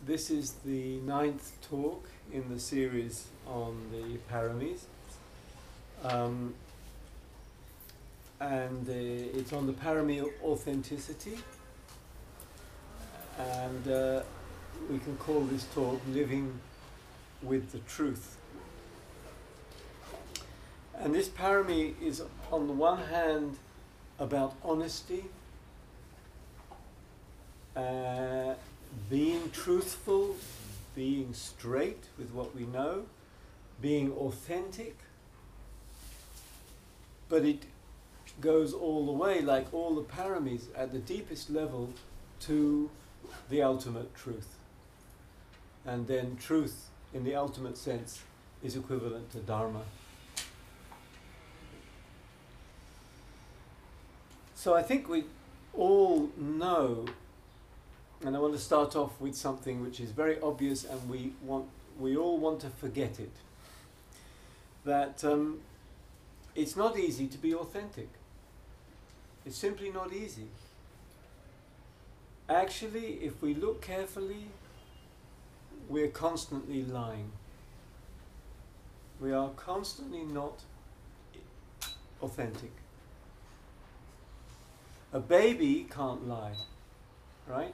This is the 9th talk in the series on the Paramis. It's on the Parami authenticity. And we can call this talk Living with the Truth. And this Parami is, on the one hand, about honesty, being truthful, being straight with what we know, being authentic. But it goes all the way, like all the Paramis, at the deepest level, to the ultimate truth. And then truth, in the ultimate sense, is equivalent to Dharma. So I think we all know, and I want to start off with something which is very obvious, and we all want to forget it. That it's not easy to be authentic. It's simply not easy. Actually, if we look carefully, we're constantly lying. We are constantly not authentic. A baby can't lie, right?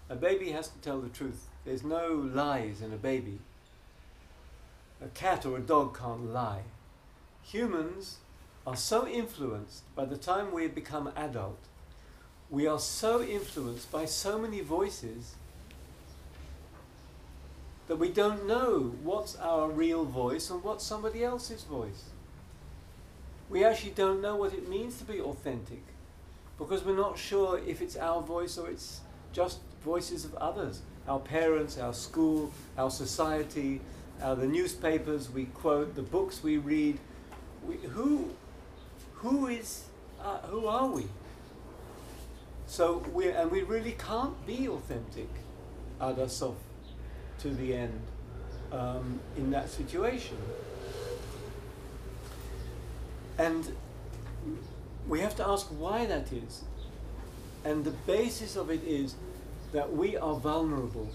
A baby has to tell the truth. There's no lies in a baby. A cat or a dog can't lie. Humans are so influenced by the time we become adult. We are so influenced by so many voices that we don't know what's our real voice and what's somebody else's voice. We actually don't know what it means to be authentic, because we're not sure if it's our voice or it's just voices of others. Our parents, our school, our society, the newspapers we quote, the books we read. Who are we? So we really can't be authentic, Ada Sof, to the end, in that situation. And we have to ask why that is. And the basis of it is that we are vulnerable.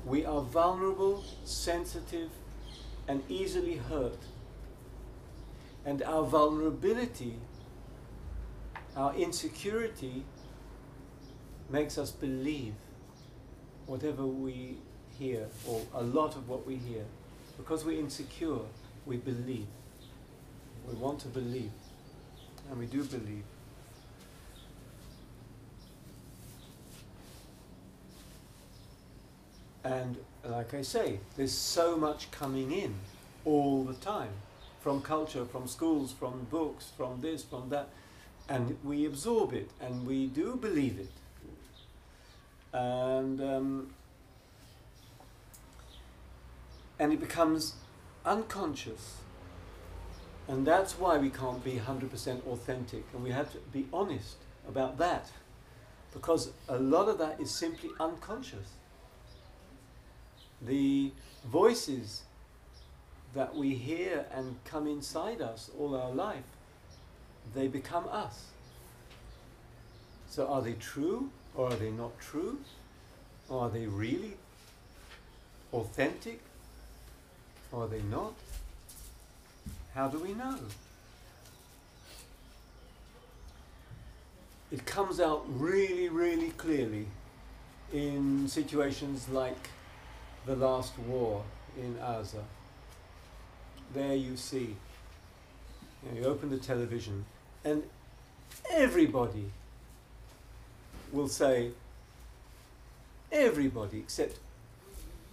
We are vulnerable, sensitive, and easily hurt. And our vulnerability, our insecurity, makes us believe whatever we hear, or a lot of what we hear. Because we're insecure, we believe. We want to believe. And we do believe. And like I say, there's so much coming in all the time. From culture, from schools, from books, from this, from that. And we absorb it, and we do believe it. And it becomes unconscious. And that's why we can't be 100% authentic. And we have to be honest about that. Because a lot of that is simply unconscious. The voices that we hear and come inside us all our life, they become us. So are they true, or are they not true? Or are they really authentic, or are they not? How do we know? It comes out really, really clearly in situations like the last war in Gaza. There you see, you open the television, and everybody will say, everybody except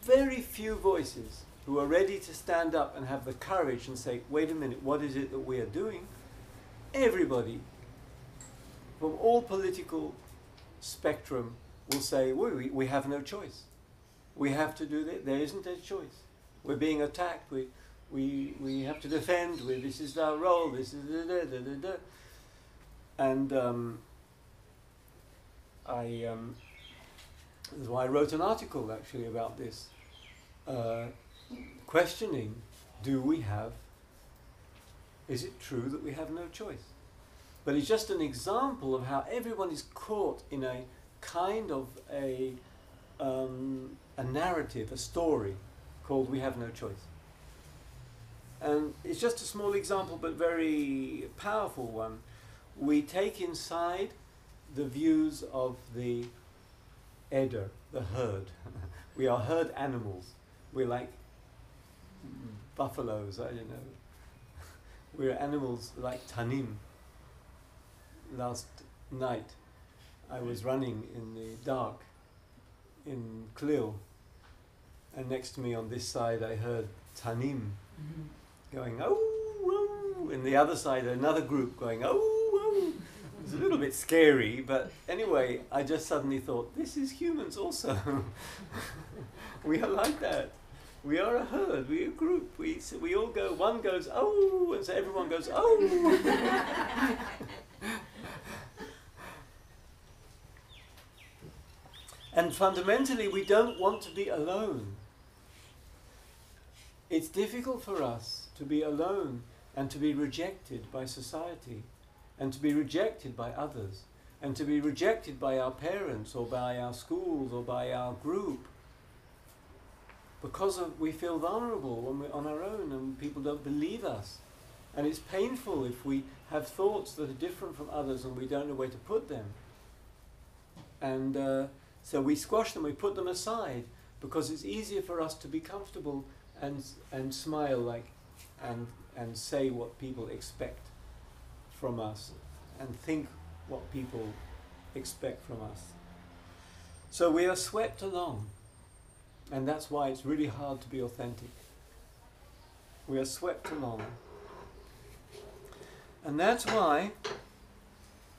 very few voices who are ready to stand up and have the courage and say, wait a minute, what is it that we are doing? Everybody from all political spectrum will say, we have no choice. We have to do that. There isn't a choice. We're being attacked. We have to defend. This is our role. This is And that's why I wrote an article actually about this, questioning: is it true that we have no choice? But it's just an example of how everyone is caught in a kind of a narrative, a story called We Have No Choice. And it's just a small example, but very powerful one. We take inside the views of the Eder, the herd. We are herd animals. We're like buffaloes, I don't know. We're animals like Tanim. Last night I was running in the dark in Klil, and next to me on this side I heard Tanim going, oh, oh, and the other side another group going, oh, oh. It was a little bit scary, but anyway, I just suddenly thought, this is humans also. We are like that. We are a herd, we are a group. We all go, one goes, oh, and so everyone goes, oh. And fundamentally, we don't want to be alone. It's difficult for us to be alone and to be rejected by society, and to be rejected by others, and to be rejected by our parents or by our schools or by our group, because we feel vulnerable when we're on our own and people don't believe us. And it's painful if we have thoughts that are different from others and we don't know where to put them. And so we squash them, we put them aside, because it's easier for us to be comfortable and smile like and say what people expect from us and think what people expect from us. So we are swept along, and that's why it's really hard to be authentic. We are swept along. And that's why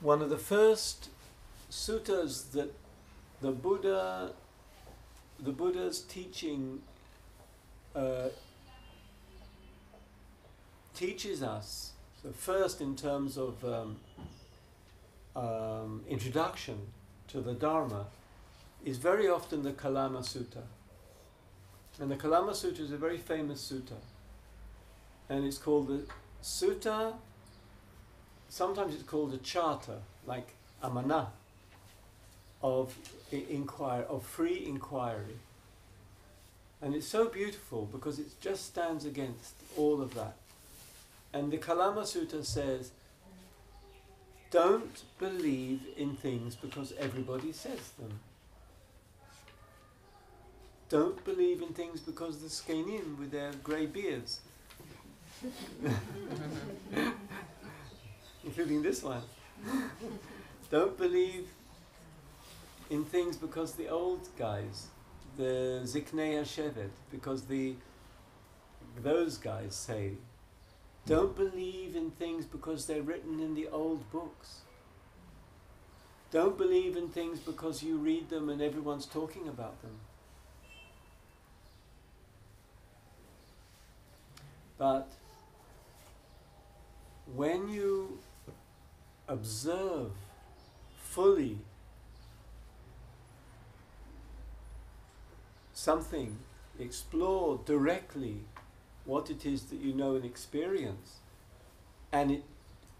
one of the first suttas that the Buddha's teaching teaches us, so first in terms of introduction to the Dharma, is very often the Kalama Sutta. And the Kalama Sutta is a very famous sutta. And it's called the sutta, sometimes it's called a charter, like amana, of free inquiry. And it's so beautiful because it just stands against all of that. And the Kalama Sutta says, don't believe in things because everybody says them. Don't believe in things because the Skenim with their grey beards, including this one. Don't believe in things because the old guys, the Ziknei HaShevet, because those guys say. Don't believe in things because they're written in the old books. Don't believe in things because you read them and everyone's talking about them. But when you observe fully something, explore directly what it is that you know and experience, and it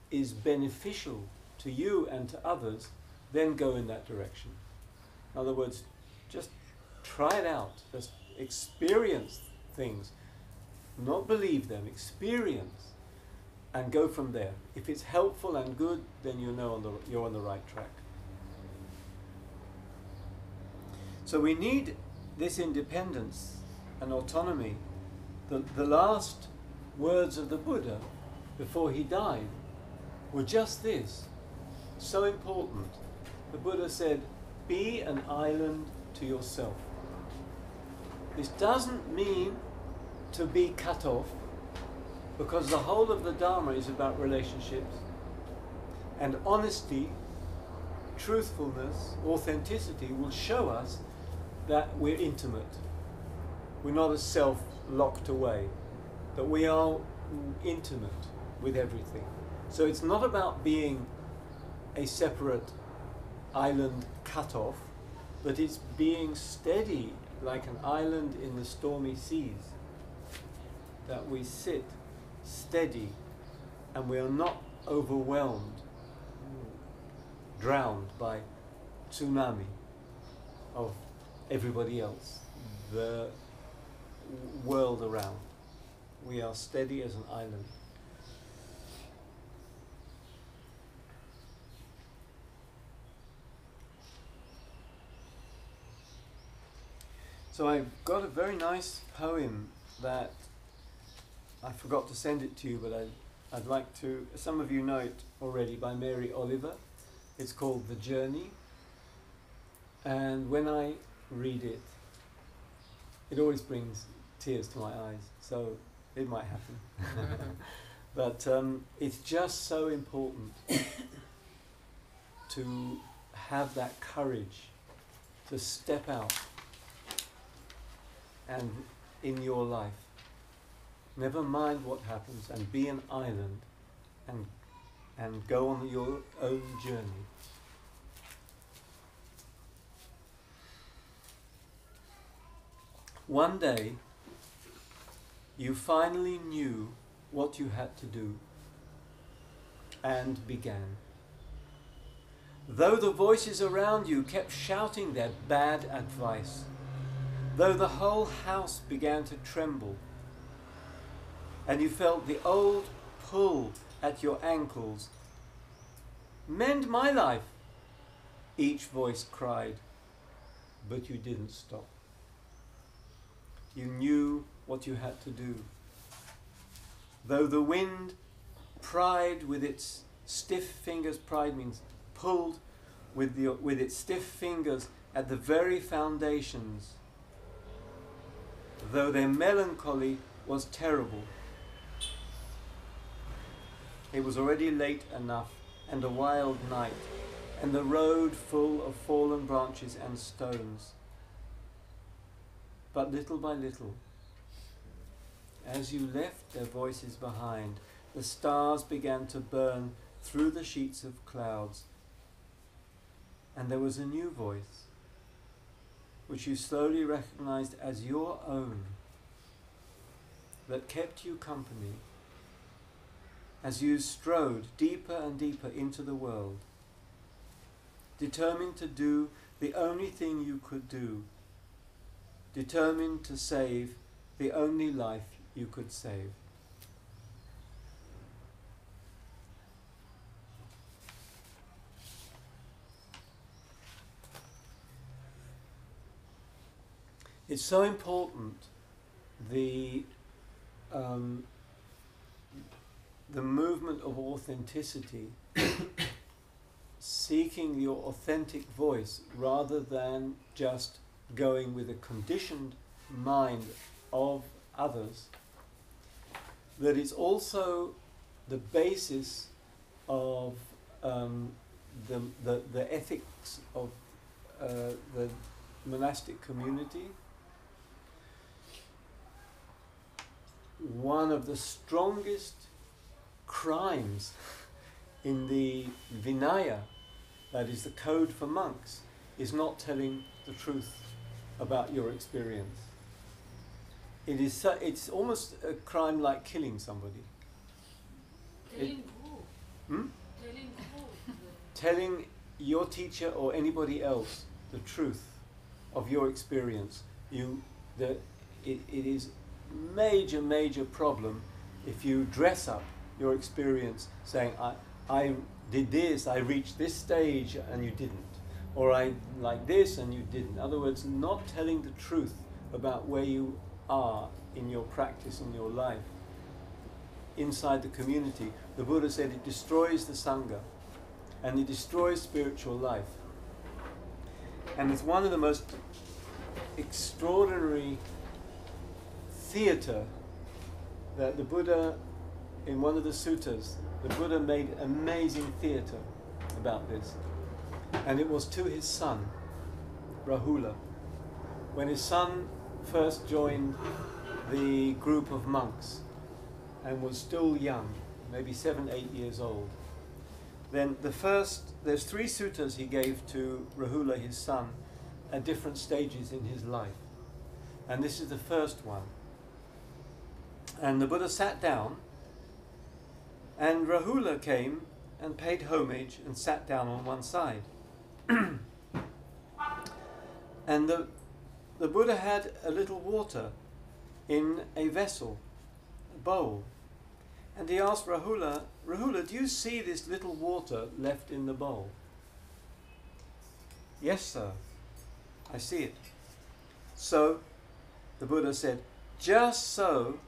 is beneficial to you and to others, then go in that direction. In other words, just try it out, just experience things, not believe them, experience, and go from there. If it's helpful and good, then you know you're on the right track. So we need this independence and autonomy. The last words of the Buddha before he died were just this, so important. The Buddha said, be an island to yourself. This doesn't mean to be cut off, because the whole of the Dharma is about relationships, and honesty, truthfulness, authenticity will show us that we're intimate. We're not a self locked away, that we are intimate with everything. So it's not about being a separate island cut off, but it's being steady like an island in the stormy seas, that we sit steady and we are not overwhelmed, drowned by tsunami of everybody else, the world around. We are steady as an island. So I've got a very nice poem that I forgot to send it to you, but I'd like to. Some of you know it already, by Mary Oliver. It's called The Journey. And when I read it, it always brings tears to my eyes. So it might happen. But it's just so important to have that courage to step out and in your life, never mind what happens, and be an island and go on your own journey. One day, you finally knew what you had to do and began. Though the voices around you kept shouting their bad advice, though the whole house began to tremble, and you felt the old pull at your ankles, "Mend my life," each voice cried, but you didn't stop. You knew what you had to do. Though the wind pried with its stiff fingers, pride means pulled with its stiff fingers at the very foundations, though their melancholy was terrible. It was already late enough, and a wild night, and the road full of fallen branches and stones. But little by little, as you left their voices behind, the stars began to burn through the sheets of clouds, and there was a new voice, which you slowly recognized as your own, that kept you company as you strode deeper and deeper into the world, determined to do the only thing you could do, determined to save the only life you could save. It's so important, the movement of authenticity, seeking your authentic voice rather than just going with a conditioned mind of others, that it's also the basis of the ethics of the monastic community. One of the strongest crimes in the Vinaya, that is the code for monks, is not telling the truth about your experience. It's almost a crime like killing somebody. Telling who? Telling who? Telling your teacher or anybody else the truth of your experience. It is major problem if you dress up your experience saying, I did this, I reached this stage and you didn't, or I like this and you didn't. In other words, not telling the truth about where you are in your practice, in your life, inside the community. The Buddha said it destroys the Sangha and it destroys spiritual life. And it's one of the most extraordinary theatre that the Buddha, in one of the suttas, the Buddha made amazing theatre about this. And it was to his son, Rahula. When his son first joined the group of monks and was still young, maybe 7, 8 years old, then there's 3 suttas he gave to Rahula, his son, at different stages in his life. And this is the first one. And the Buddha sat down, and Rahula came and paid homage and sat down on one side. And the Buddha had a little water in a vessel, a bowl. And he asked Rahula, Rahula, do you see this little water left in the bowl? Yes, sir, I see it. So the Buddha said, just so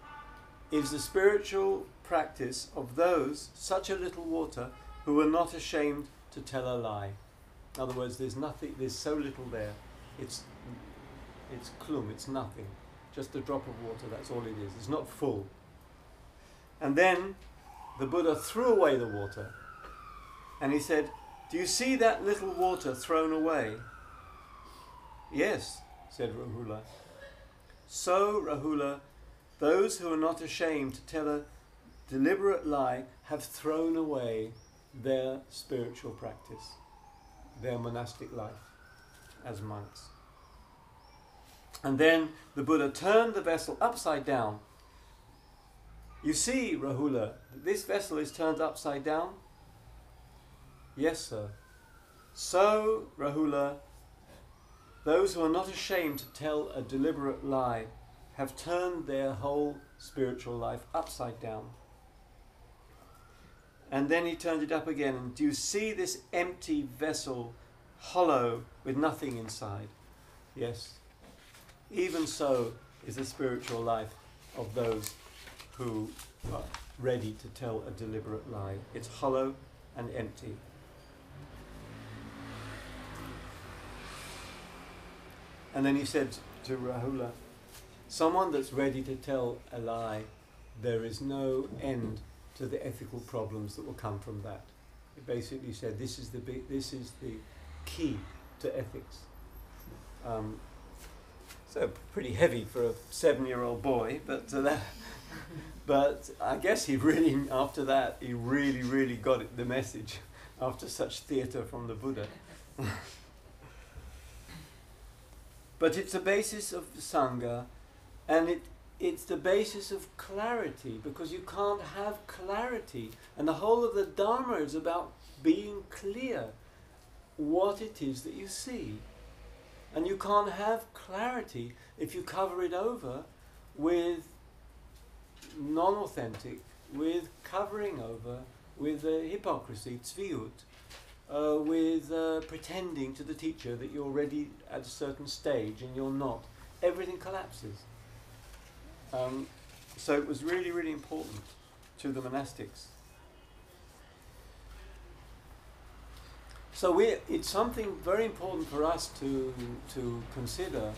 is the spiritual practice of those, such a little water, who are not ashamed to tell a lie. In other words, there's so little there. It's klum, it's nothing. Just a drop of water, that's all it is. It's not full. And then the Buddha threw away the water. And he said, do you see that little water thrown away? Yes, said Rahula. So, Rahula, those who are not ashamed to tell a deliberate lie have thrown away their spiritual practice, their monastic life as monks. And then the Buddha turned the vessel upside down. You see, Rahula, that this vessel is turned upside down? Yes, sir. So, Rahula, those who are not ashamed to tell a deliberate lie have turned their whole spiritual life upside down. And then he turned it up again. And do you see this empty vessel, hollow, with nothing inside? Yes. Even so is the spiritual life of those who are ready to tell a deliberate lie. It's hollow and empty. And then he said to Rahula, someone that's ready to tell a lie, there is no end to the ethical problems that will come from that. He basically said this is the key to ethics. So pretty heavy for a 7-year-old boy, but I guess he really, after that, he really got the message after such theatre from the Buddha. But it's the basis of the Sangha, and it's the basis of clarity, because you can't have clarity. And the whole of the Dharma is about being clear what it is that you see. And you can't have clarity if you cover it over with non-authentic, with covering over, with hypocrisy, tzviut, with pretending to the teacher that you're ready at a certain stage and you're not. Everything collapses. So it was really important to the monastics. So it's something very important for us to consider.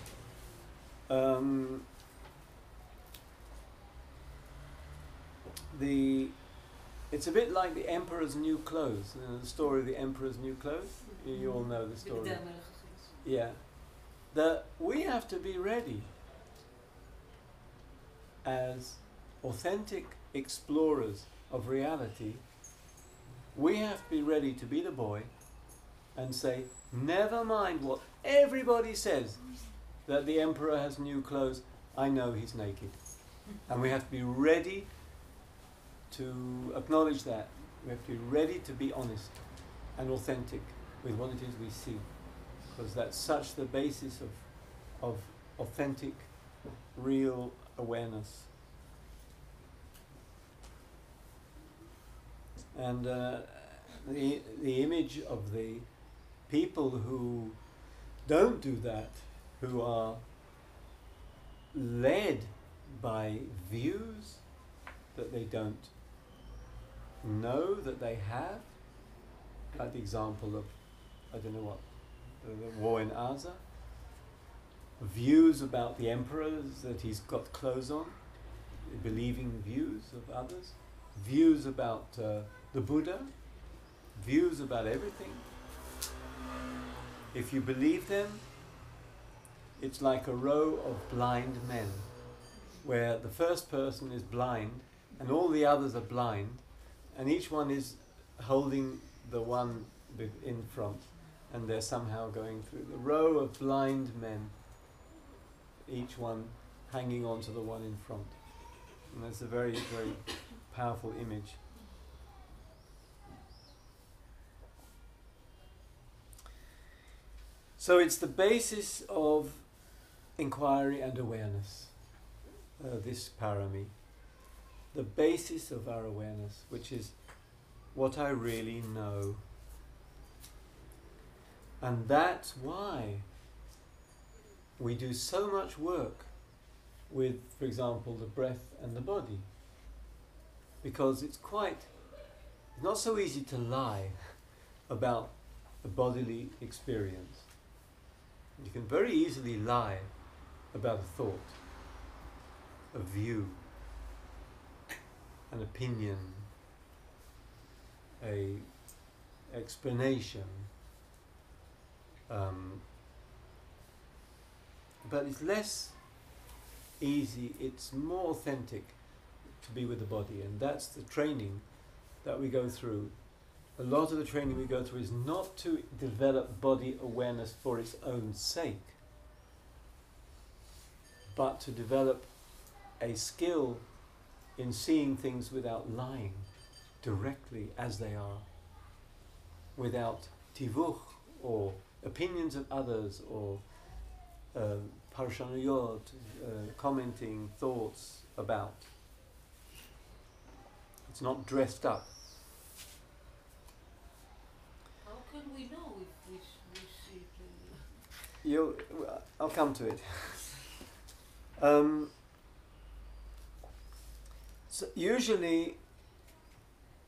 It's a bit like the emperor's new clothes. The story of the emperor's new clothes. You all know the story. Yeah. That we have to be ready as authentic explorers of reality. We have to be ready to be the boy and say, never mind what everybody says, that the emperor has new clothes, I know he's naked. And we have to be ready to acknowledge that. We have to be ready to be honest and authentic with what it is we see, because that's such the basis of authentic, real awareness. And the image of the people who don't do that, who are led by views that they don't know that they have, like the example of, I don't know what, the war in Aza, views about the emperors that he's got clothes on, believing views of others, views about the Buddha, views about everything. If you believe them, it's like a row of blind men, where the first person is blind and all the others are blind, and each one is holding the one in front, and they're somehow going through the row of blind men, each one hanging on to the one in front. And that's a very powerful image. So it's the basis of inquiry and awareness, this parami. The basis of our awareness, which is what I really know. And that's why we do so much work with, for example, the breath and the body. Because it's not so easy to lie about the bodily experience. You can very easily lie about a thought, a view, an opinion, a explanation. But it's less easy, it's more authentic to be with the body, and that's the training that we go through. A lot of the training we go through is not to develop body awareness for its own sake, but to develop a skill in seeing things without lying, directly as they are, without tivuch or opinions of others or parshanuyot, commenting thoughts about. It's not dressed up. How can we know if we see it? I'll come to it. So usually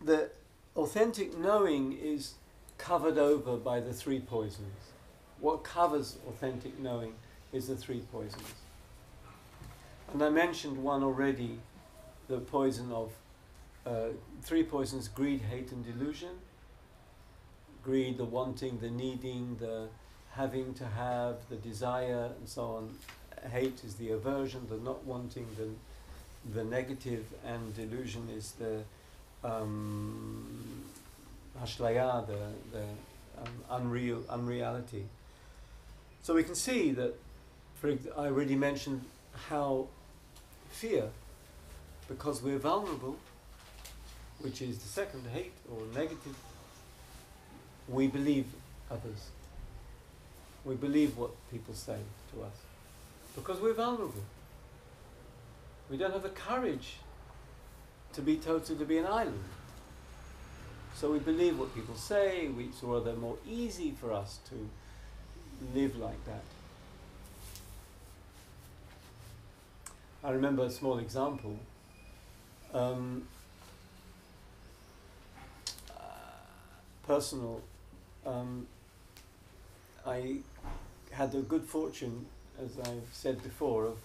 the authentic knowing is covered over by the three poisons. What covers authentic knowing is the three poisons. And I mentioned one already, the poison of three poisons: greed, hate and delusion. Greed, the wanting, the needing, the having to have, the desire and so on. Hate is the aversion, the not wanting, the negative, and delusion is the ashlaya, the unreality. So we can see that, I already mentioned how fear, because we're vulnerable, which is the second, hate or negative, we believe others. We believe what people say to us because we're vulnerable. We don't have the courage to be an island. So we believe what people say, it's rather more easy for us to live like that. I remember a small example. Personal. I had the good fortune, as I've said before, of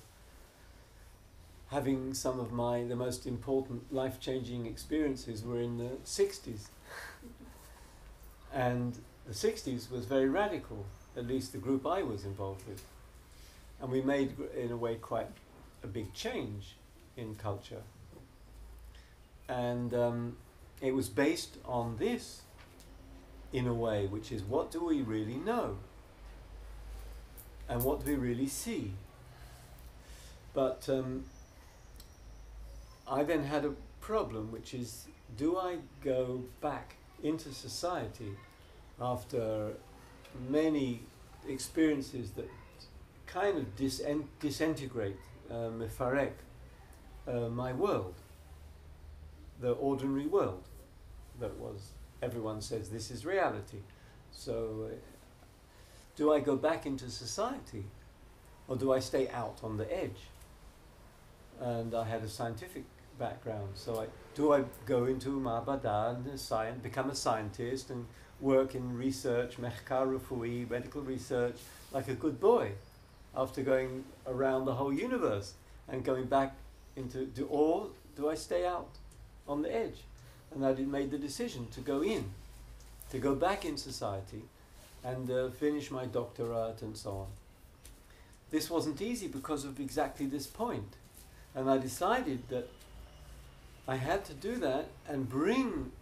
having some of the most important life-changing experiences were in the 60s. And the 60s was very radical, at least the group I was involved with. And we made, in a way, quite a big change in culture. And it was based on this, in a way, which is, what do we really know? And what do we really see? But I then had a problem, which is, do I go back into society after many experiences that kind of disintegrate, mefarek, my world, the ordinary world that was, everyone says this is reality. So do I go back into society, or do I stay out on the edge? And I had a scientific background, so do I go into ma'abada and become a scientist and work in research, mechkar rufui, medical research, like a good boy, after going around the whole universe and going back into, or do I stay out on the edge? And I made the decision to go back in society and finish my doctorate and so on. This wasn't easy because of exactly this point. And I decided that I had to do that and bring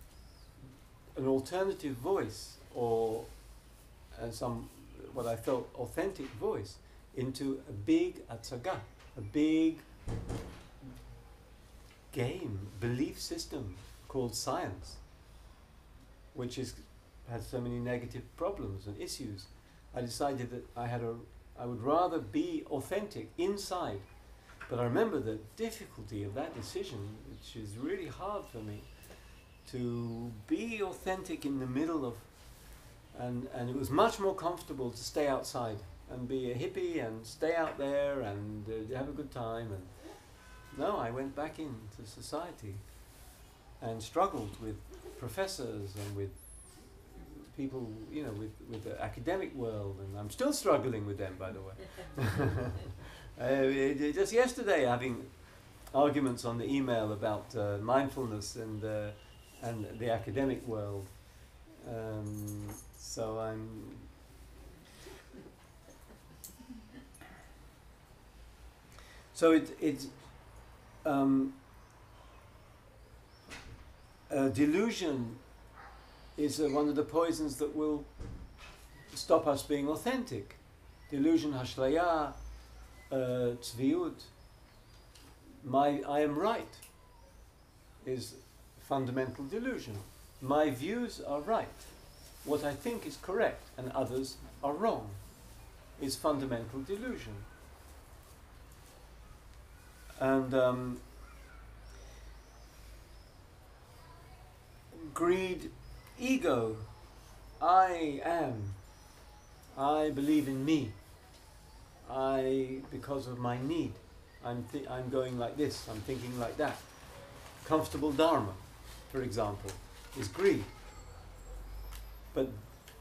an alternative voice, or what I felt authentic voice, into a big atzaga, a big game, belief system called science, which has so many negative problems and issues. I decided that I would rather be authentic inside. But I remember the difficulty of that decision, which is really hard for me, to be authentic in the middle of, and it was much more comfortable to stay outside and be a hippie and stay out there and have a good time. And no, I went back into society and struggled with professors and with people, you know, with the academic world, and I'm still struggling with them, by the way. Just yesterday, having arguments on the email about mindfulness and the academic world. So delusion is one of the poisons that will stop us being authentic. Delusion, hashlaya, tzviut, I am right, is fundamental delusion. My views are right. What I think is correct and others are wrong is fundamental delusion. And greed, ego, I am, I believe in me, because of my need, I'm going like this, I'm thinking like that. Comfortable dharma, for example, is greed. But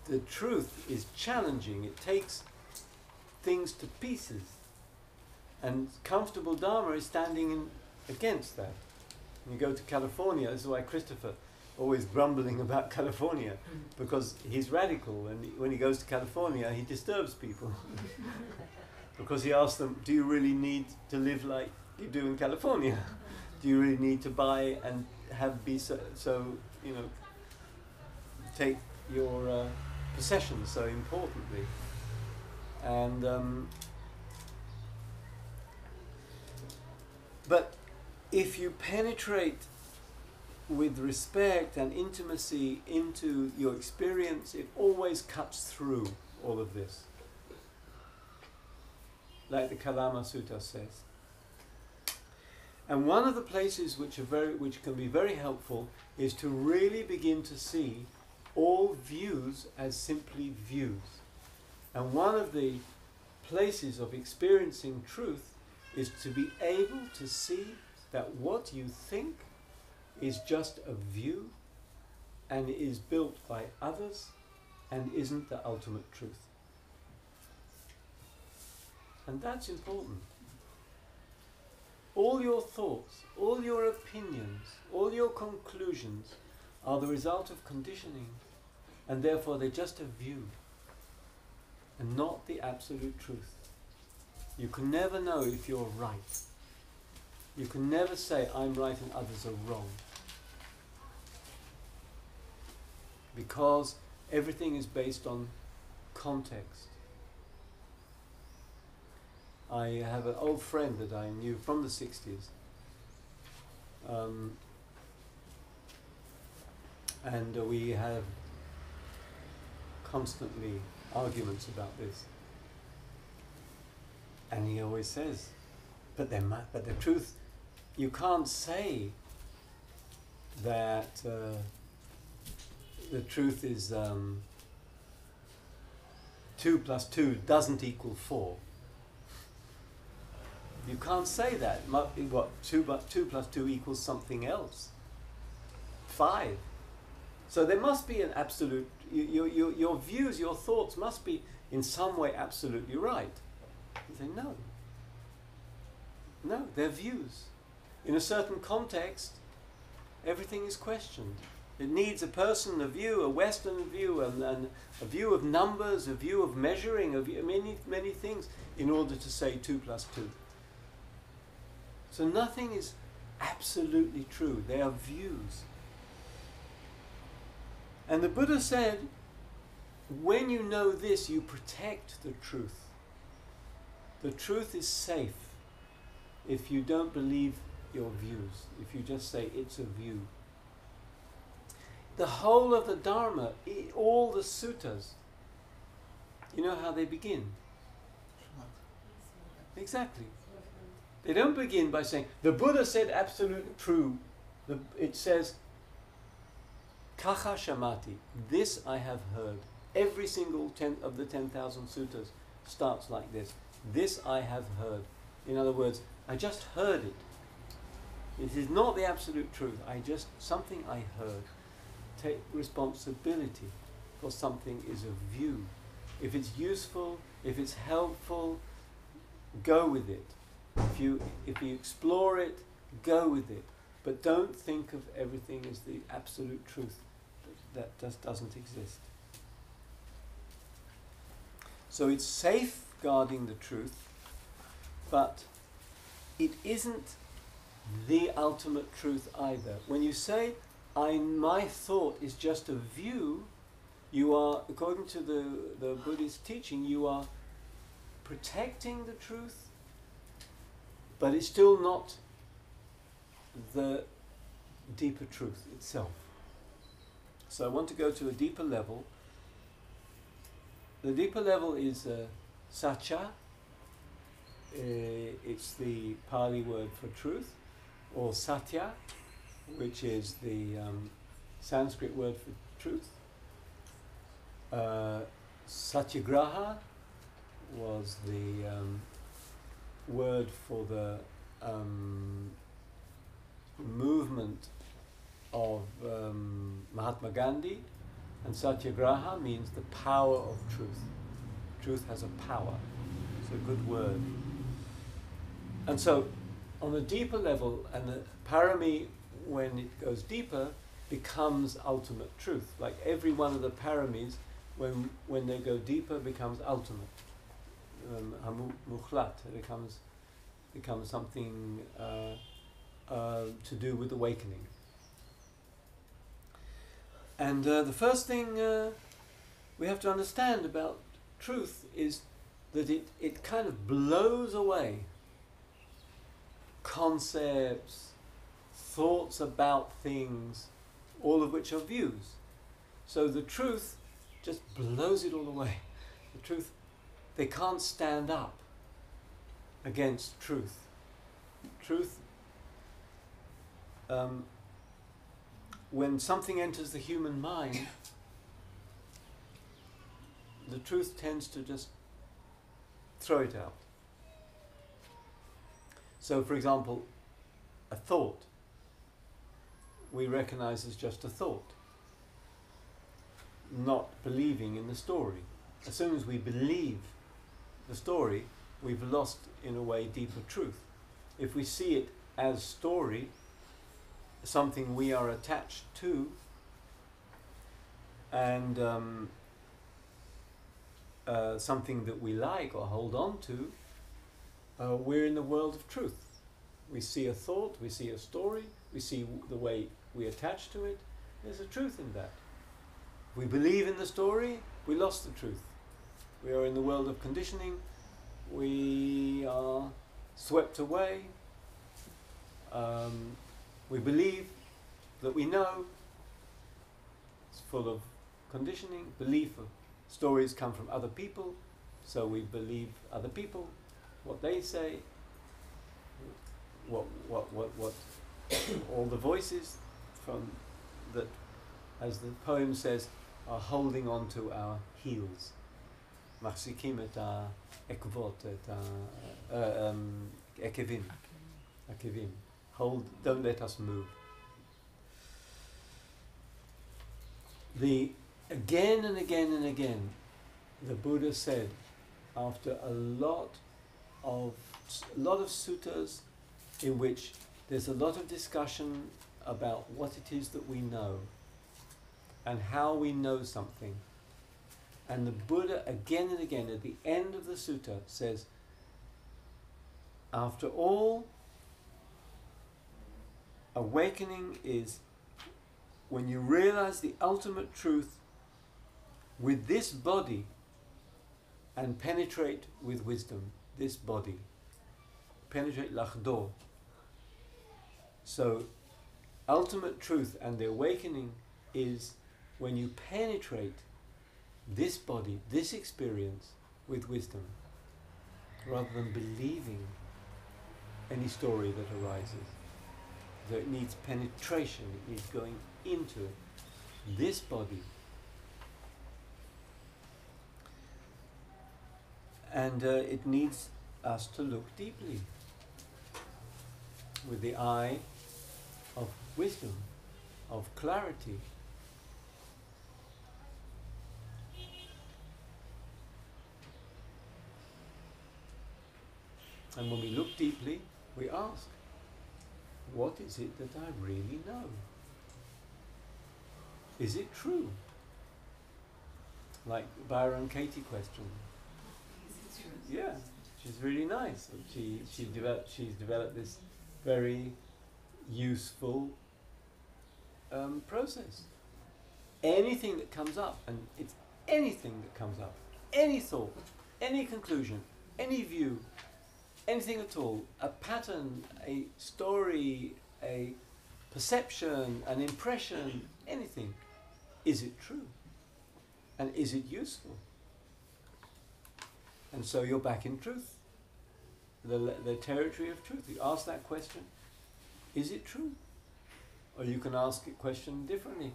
the truth is challenging. It takes things to pieces. And comfortable dharma is standing against that. When you go to California, this is why Christopher always grumbling about California, because he's radical, and when he goes to California he disturbs people. Because he asks them, do you really need to live like you do in California? Do you really need to buy and be so you know, take your possessions so importantly? And but if you penetrate with respect and intimacy into your experience, it always cuts through all of this. Like the Kalama Sutta says. And one of the places which can be very helpful is to really begin to see all views as simply views. And one of the places of experiencing truth is to be able to see that what you think is just a view and is built by others and isn't the ultimate truth. And that's important. All your thoughts, all your opinions, all your conclusions are the result of conditioning, and therefore they're just a view and not the absolute truth. You can never know if you're right. You can never say I'm right and others are wrong, because everything is based on context. I have an old friend that I knew from the 60s, and we have constantly arguments about this. And he always says, but the truth, you can't say that the truth is 2 plus 2 doesn't equal 4. You can't say that. It might be what 2 plus 2 equals something else. 5. So there must be an absolute. Your views, your thoughts must be in some way absolutely right. You say no. No, they're views. In a certain context, everything is questioned. It needs a person, a view, a Western view, and a view of numbers, a view of measuring, many things, in order to say 2 plus 2. So nothing is absolutely true. They are views. And the Buddha said, when you know this, you protect the truth. The truth is safe if you don't believe your views, if you just say it's a view. The whole of the Dharma, all the suttas, you know how they begin? Exactly. They don't begin by saying, the Buddha said absolute true. It says, Kacha Shamati, this I have heard. Every single of the 10,000 suttas starts like this. This I have heard. In other words, I just heard it. It is not the absolute truth. Something I heard. Take responsibility for something is a view. If it's useful, if it's helpful, go with it. If you explore it, go with it. But don't think of everything as the absolute truth. That just doesn't exist. So it's safeguarding the truth, but it isn't the ultimate truth either. When you say, my thought is just a view, you are, according to the Buddhist teaching, you are protecting the truth, but it's still not the deeper truth itself. So I want to go to a deeper level. The deeper level is satya. It's the Pali word for truth, or satya, which is the Sanskrit word for truth. Satyagraha was the word for the movement of Mahatma Gandhi, and Satyagraha means the power of truth. Truth has a power. It's a good word. And so, on a deeper level, and the Parami, when it goes deeper, becomes ultimate truth. Like every one of the Paramis, when they go deeper, becomes ultimate. Mukhlat becomes something to do with awakening. And the first thing we have to understand about truth is that it kind of blows away concepts, thoughts about things, all of which are views. So the truth just blows it all away. The truth, they can't stand up against truth. Truth, when something enters the human mind, the truth tends to just throw it out. So, for example, a thought we recognize as just a thought, not believing in the story. As soon as we believe the story, we've lost, in a way, deeper truth. If we see it as story, something we are attached to, and something that we like or hold on to, we're in the world of truth. We see a thought, we see a story, we see the way we attach to it. There's a truth in that. We believe in the story, we lost the truth. We are in the world of conditioning, we are swept away. We believe that we know. It's full of conditioning. Belief of stories come from other people, so we believe other people, what they say, what all the voices from that, as the poem says, are holding on to our heels. Machzikim et ha'ekvot, et ha'ekevim. Hold, don't let us move. Again and again and again, the Buddha said, after a lot of suttas in which there's a lot of discussion about what it is that we know and how we know something. And the Buddha again and again at the end of the sutta says, after all, awakening is when you realize the ultimate truth with this body and penetrate with wisdom, this body. Penetrate lachdo. So, ultimate truth and the awakening is when you penetrate this body, this experience with wisdom, rather than believing any story that arises. So it needs penetration, it needs going into this body. And it needs us to look deeply with the eye of wisdom, of clarity. And when we look deeply, we ask, what is it that I really know? Is it true? Like Byron Katie question. Is it true? Yeah, she's really nice. She's developed this very useful process. Anything that comes up, and it's anything that comes up, any thought, any conclusion, any view, anything at all, a pattern, a story, a perception, an impression, anything, is it true? And is it useful? And so you're back in truth, the territory of truth. You ask that question, is it true? Or you can ask a question differently.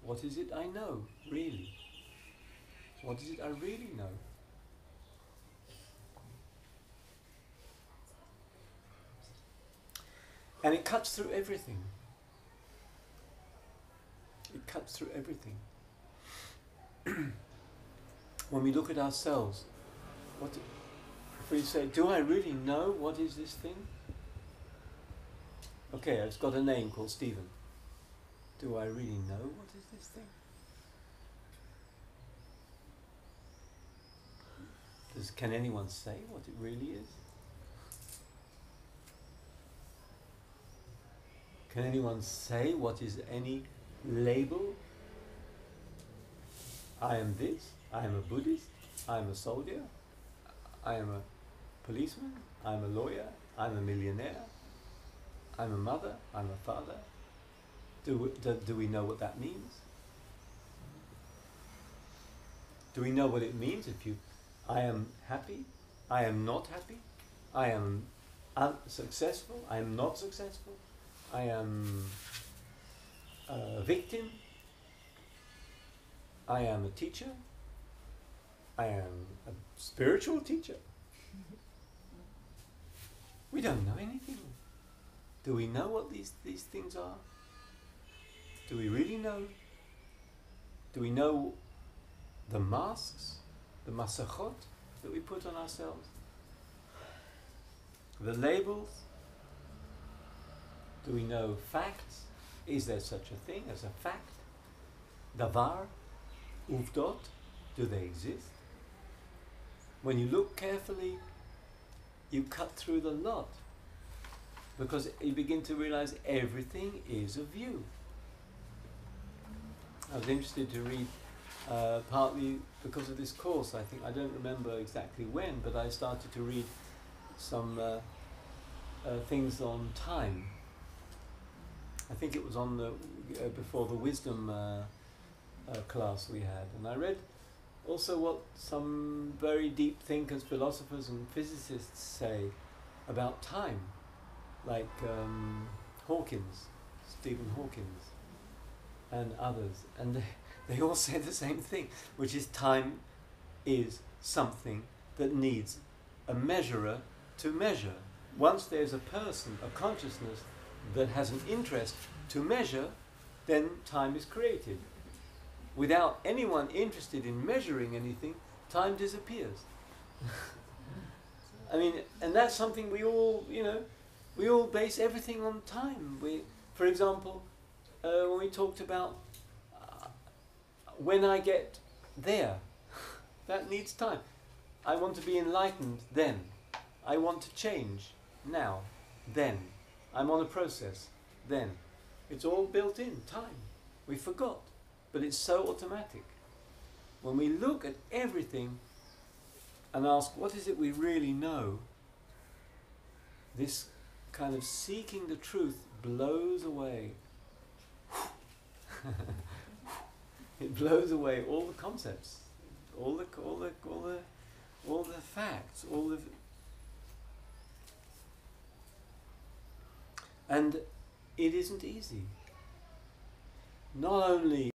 What is it I know, really? What is it I really know? And it cuts through everything. It cuts through everything. When we look at ourselves, if we say, do I really know what is this thing? Okay, it's got a name called Stephen. Do I really know what is this thing? Can anyone say what it really is? Can anyone say what is any label? I am this, I am a Buddhist, I am a soldier, I am a policeman, I am a lawyer, I am a millionaire, I am a mother, I am a father. Do we know what that means? Do we know what it means if I am happy, I am not happy, I am successful, I am not successful, I am a victim, I am a teacher, I am a spiritual teacher. We don't know anything. Do we know what these things are? Do we really know? Do we know the masks, the masachot that we put on ourselves? The labels? Do we know facts? Is there such a thing as a fact? Davar? Uvdot? Do they exist? When you look carefully, you cut through the lot, because you begin to realize everything is a view. I was interested to read, partly because of this course, I don't remember exactly when, but I started to read some things on time. I think it was on the before the wisdom class we had, and I read also what some very deep thinkers, philosophers and physicists say about time, like Stephen Hawkins and others, and they all say the same thing, which is time is something that needs a measurer to measure. Once there's a person, a consciousness that has an interest to measure, then time is created. Without anyone interested in measuring anything, time disappears. I mean, and that's something we all base everything on time. For example, when we talked about when I get there, that needs time. I want to be enlightened then. I want to change now, then. I'm on a process, then. It's all built in, time. We forgot, but it's so automatic. When we look at everything and ask, what is it we really know? This kind of seeking the truth blows away. It blows away all the concepts, all the facts, and it isn't easy. Not only